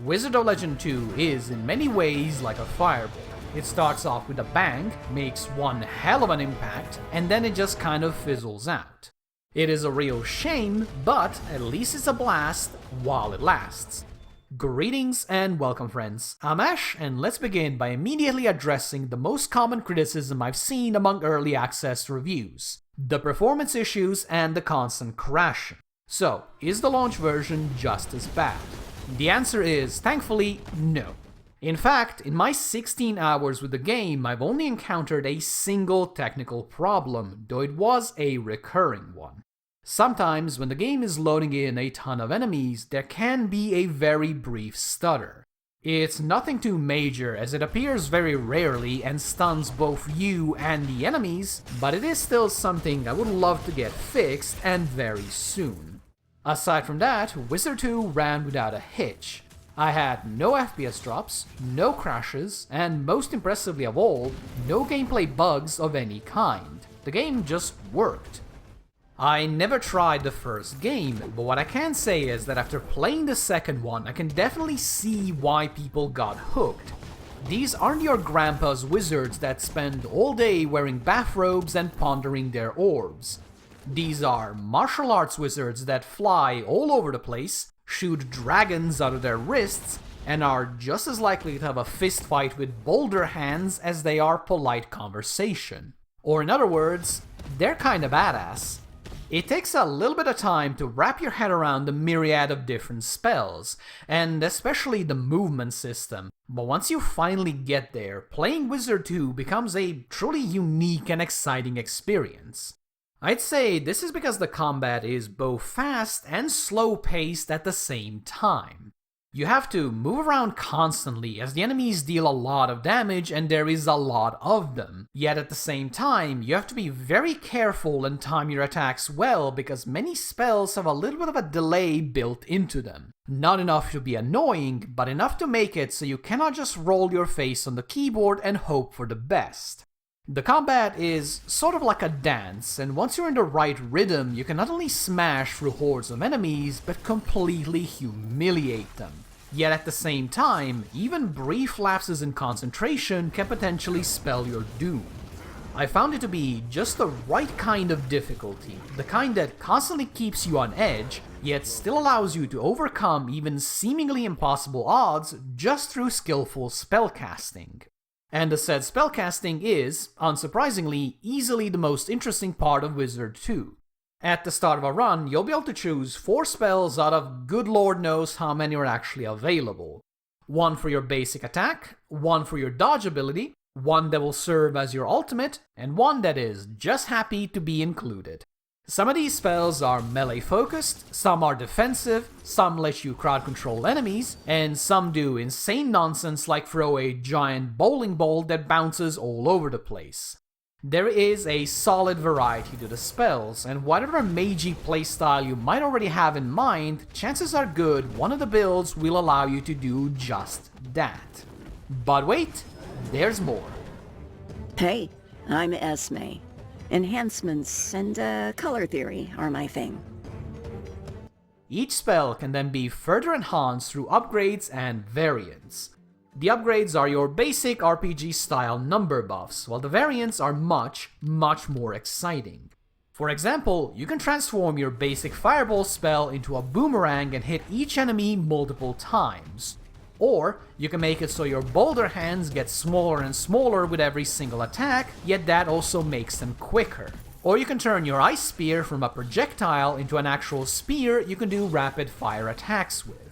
Wizard of Legend 2 is in many ways like a fireball. It starts off with a bang, makes one hell of an impact, and then it just kind of fizzles out. It is a real shame, but at least it's a blast while it lasts. Greetings and welcome friends, I'm Ash, and let's begin by immediately addressing the most common criticism I've seen among early access reviews: the performance issues and the constant crashing. So, is the launch version just as bad? The answer is, thankfully, no. In fact, in my 16 hours with the game, I've only encountered a single technical problem, though it was a recurring one. Sometimes, when the game is loading in a ton of enemies, there can be a very brief stutter. It's nothing too major, as it appears very rarely and stuns both you and the enemies, but it is still something I would love to get fixed, and very soon. Aside from that, Wizard 2 ran without a hitch. I had no FPS drops, no crashes, and most impressively of all, no gameplay bugs of any kind. The game just worked. I never tried the first game, but what I can say is that after playing the second one, I can definitely see why people got hooked. These aren't your grandpa's wizards that spend all day wearing bathrobes and pondering their orbs. These are martial arts wizards that fly all over the place, shoot dragons out of their wrists, and are just as likely to have a fist fight with boulder hands as they are polite conversation. Or in other words, they're kinda badass. It takes a little bit of time to wrap your head around the myriad of different spells, and especially the movement system, but once you finally get there, playing Wizard 2 becomes a truly unique and exciting experience. I'd say this is because the combat is both fast and slow-paced at the same time. You have to move around constantly as the enemies deal a lot of damage and there is a lot of them. Yet at the same time, you have to be very careful and time your attacks well because many spells have a little bit of a delay built into them. Not enough to be annoying, but enough to make it so you cannot just roll your face on the keyboard and hope for the best. The combat is sort of like a dance, and once you're in the right rhythm, you can not only smash through hordes of enemies, but completely humiliate them. Yet at the same time, even brief lapses in concentration can potentially spell your doom. I found it to be just the right kind of difficulty, the kind that constantly keeps you on edge, yet still allows you to overcome even seemingly impossible odds just through skillful spellcasting. And the said spellcasting is, unsurprisingly, easily the most interesting part of Wizard 2. At the start of a run, you'll be able to choose 4 spells out of good lord knows how many are actually available. One for your basic attack, one for your dodge ability, one that will serve as your ultimate, and one that is just happy to be included. Some of these spells are melee focused, some are defensive, some let you crowd control enemies, and some do insane nonsense like throw a giant bowling ball that bounces all over the place. There is a solid variety to the spells, and whatever magey playstyle you might already have in mind, chances are good one of the builds will allow you to do just that. But wait, there's more. Hey, I'm Esme. Enhancements and color theory are my thing. Each spell can then be further enhanced through upgrades and variants. The upgrades are your basic RPG style number buffs, while the variants are much more exciting. For example, you can transform your basic fireball spell into a boomerang and hit each enemy multiple times. Or, you can make it so your boulder hands get smaller and smaller with every single attack, yet that also makes them quicker. Or you can turn your ice spear from a projectile into an actual spear you can do rapid fire attacks with.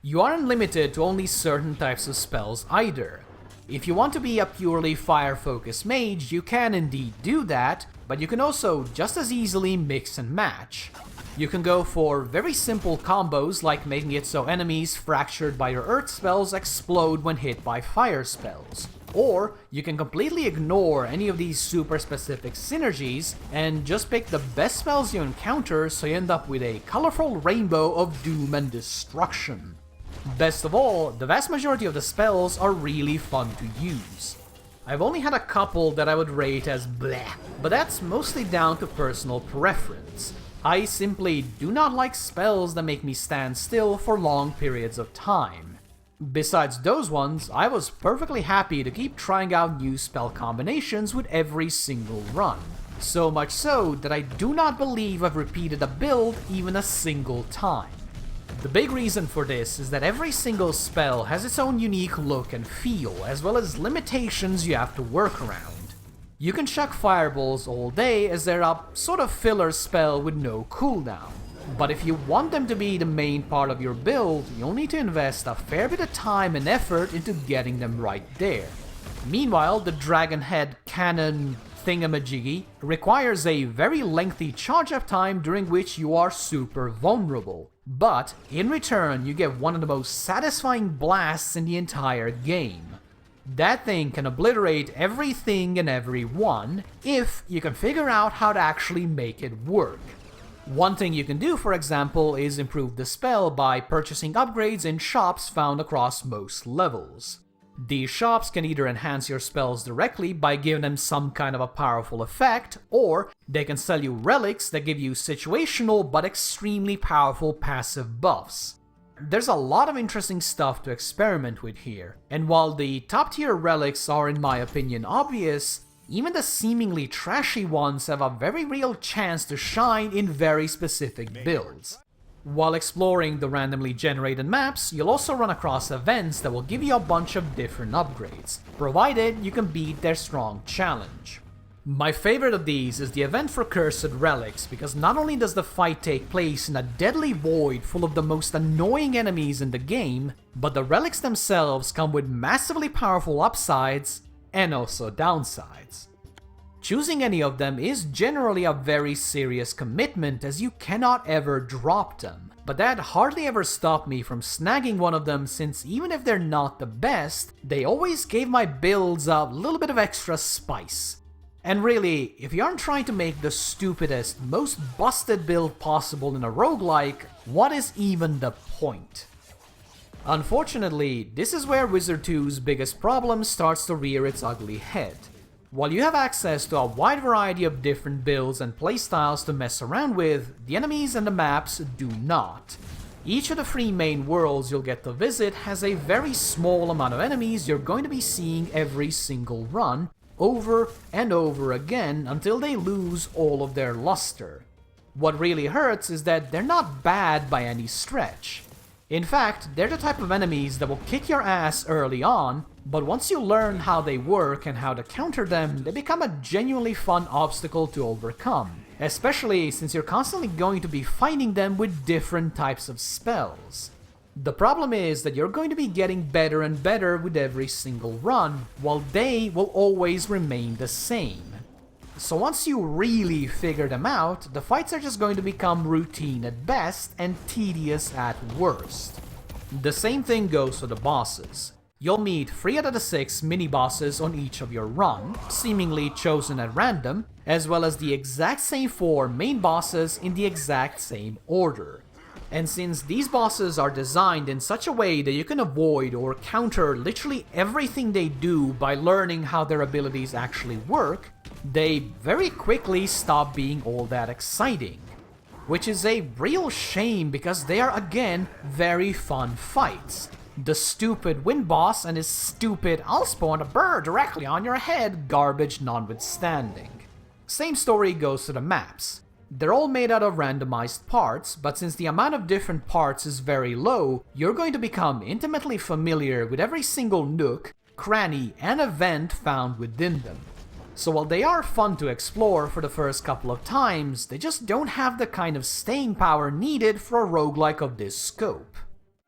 You aren't limited to only certain types of spells either. If you want to be a purely fire-focused mage, you can indeed do that, but you can also just as easily mix and match. You can go for very simple combos like making it so enemies fractured by your earth spells explode when hit by fire spells. Or you can completely ignore any of these super specific synergies and just pick the best spells you encounter so you end up with a colorful rainbow of doom and destruction. Best of all, the vast majority of the spells are really fun to use. I've only had a couple that I would rate as bleh, but that's mostly down to personal preference. I simply do not like spells that make me stand still for long periods of time. Besides those ones, I was perfectly happy to keep trying out new spell combinations with every single run. So much so that I do not believe I've repeated a build even a single time. The big reason for this is that every single spell has its own unique look and feel, as well as limitations you have to work around. You can chuck fireballs all day as they're a sort of filler spell with no cooldown. But if you want them to be the main part of your build, you'll need to invest a fair bit of time and effort into getting them right there. Meanwhile, the Dragon Head Cannon thingamajiggy requires a very lengthy charge-up time during which you are super vulnerable. But, in return, you get one of the most satisfying blasts in the entire game. That thing can obliterate everything and everyone, if you can figure out how to actually make it work. One thing you can do, for example, is improve the spell by purchasing upgrades in shops found across most levels. These shops can either enhance your spells directly by giving them some kind of a powerful effect, or they can sell you relics that give you situational but extremely powerful passive buffs. There's a lot of interesting stuff to experiment with here, and while the top tier relics are in my opinion obvious, even the seemingly trashy ones have a very real chance to shine in very specific builds. While exploring the randomly generated maps, you'll also run across events that will give you a bunch of different upgrades, provided you can beat their strong challenge. My favorite of these is the event for Cursed Relics, because not only does the fight take place in a deadly void full of the most annoying enemies in the game, but the relics themselves come with massively powerful upsides and also downsides. Choosing any of them is generally a very serious commitment, as you cannot ever drop them, but that hardly ever stopped me from snagging one of them, since even if they're not the best, they always gave my builds a little bit of extra spice. And really, if you aren't trying to make the stupidest, most busted build possible in a roguelike, what is even the point? Unfortunately, this is where Wizard 2's biggest problem starts to rear its ugly head. While you have access to a wide variety of different builds and playstyles to mess around with, the enemies and the maps do not. Each of the 3 main worlds you'll get to visit has a very small amount of enemies you're going to be seeing every single run, over and over again until they lose all of their luster. What really hurts is that they're not bad by any stretch. In fact, they're the type of enemies that will kick your ass early on, but once you learn how they work and how to counter them, they become a genuinely fun obstacle to overcome, especially since you're constantly going to be fighting them with different types of spells. The problem is that you're going to be getting better and better with every single run, while they will always remain the same. So once you really figure them out, the fights are just going to become routine at best and tedious at worst. The same thing goes for the bosses. You'll meet 3 out of the 6 mini-bosses on each of your run, seemingly chosen at random, as well as the exact same 4 main bosses in the exact same order. And since these bosses are designed in such a way that you can avoid or counter literally everything they do by learning how their abilities actually work, they very quickly stop being all that exciting. Which is a real shame, because they are again very fun fights. The stupid wind boss and his stupid "I'll spawn a bird directly on your head" garbage notwithstanding. Same story goes to the maps. They're all made out of randomized parts, but since the amount of different parts is very low, you're going to become intimately familiar with every single nook, cranny, and event found within them. So while they are fun to explore for the first couple of times, they just don't have the kind of staying power needed for a roguelike of this scope.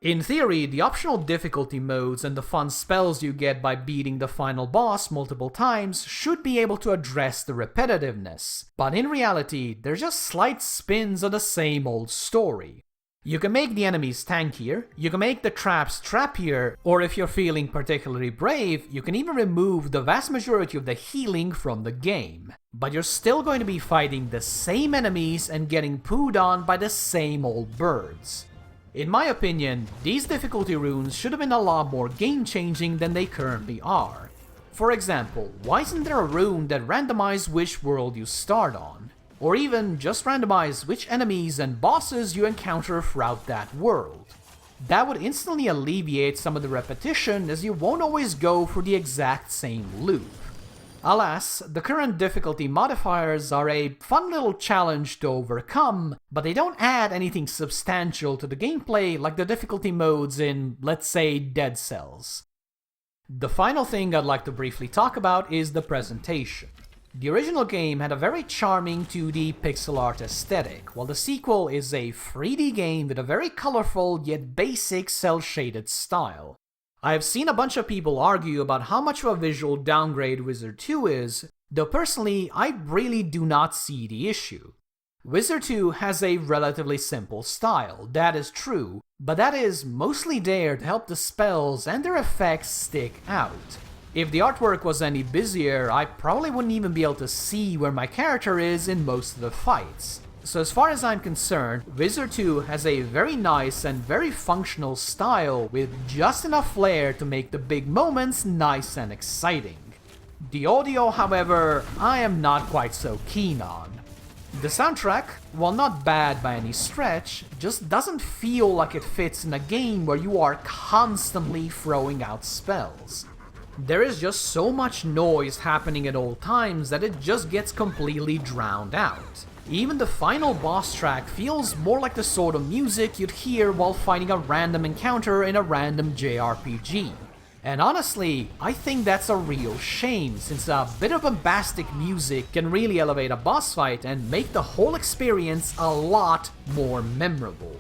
In theory, the optional difficulty modes and the fun spells you get by beating the final boss multiple times should be able to address the repetitiveness, but in reality, they're just slight spins on the same old story. You can make the enemies tankier, you can make the traps trappier, or if you're feeling particularly brave, you can even remove the vast majority of the healing from the game. But you're still going to be fighting the same enemies and getting pooed on by the same old birds. In my opinion, these difficulty runes should have been a lot more game-changing than they currently are. For example, why isn't there a rune that randomizes which world you start on? Or even just randomize which enemies and bosses you encounter throughout that world? That would instantly alleviate some of the repetition, as you won't always go for the exact same loop. Alas, the current difficulty modifiers are a fun little challenge to overcome, but they don't add anything substantial to the gameplay like the difficulty modes in, let's say, Dead Cells. The final thing I'd like to briefly talk about is the presentation. The original game had a very charming 2D pixel art aesthetic, while the sequel is a 3D game with a very colorful yet basic cel-shaded style. I've seen a bunch of people argue about how much of a visual downgrade Wizard 2 is, though personally I really do not see the issue. Wizard 2 has a relatively simple style, that is true, but that is mostly there to help the spells and their effects stick out. If the artwork was any busier, I probably wouldn't even be able to see where my character is in most of the fights. So as far as I'm concerned, Wizard 2 has a very nice and very functional style with just enough flair to make the big moments nice and exciting. The audio, however, I am not quite so keen on. The soundtrack, while not bad by any stretch, just doesn't feel like it fits in a game where you are constantly throwing out spells. There is just so much noise happening at all times that it just gets completely drowned out. Even the final boss track feels more like the sort of music you'd hear while fighting a random encounter in a random JRPG. And honestly, I think that's a real shame, since a bit of bombastic music can really elevate a boss fight and make the whole experience a lot more memorable.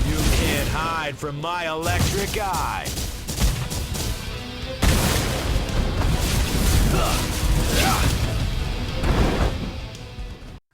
You can't hide from my electric eye!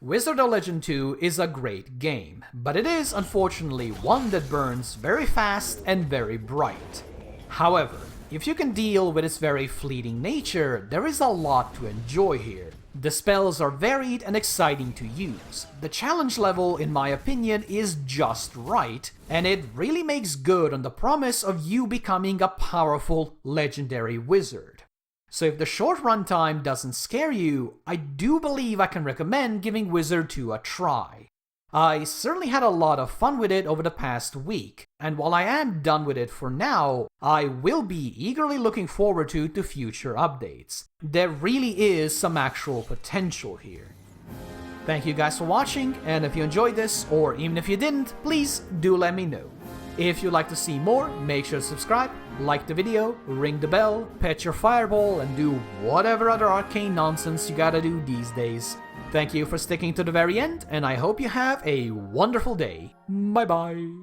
Wizard of Legend 2 is a great game, but it is unfortunately one that burns very fast and very bright. However, if you can deal with its very fleeting nature, there is a lot to enjoy here. The spells are varied and exciting to use. The challenge level, in my opinion, is just right, and it really makes good on the promise of you becoming a powerful legendary wizard. So if the short runtime doesn't scare you, I do believe I can recommend giving Wizard 2 a try. I certainly had a lot of fun with it over the past week, and while I am done with it for now, I will be eagerly looking forward to future updates. There really is some actual potential here. Thank you guys for watching, and if you enjoyed this, or even if you didn't, please do let me know. If you'd like to see more, make sure to subscribe, like the video, ring the bell, pet your fireball, and do whatever other arcane nonsense you gotta do these days. Thank you for sticking to the very end, and I hope you have a wonderful day. Bye bye.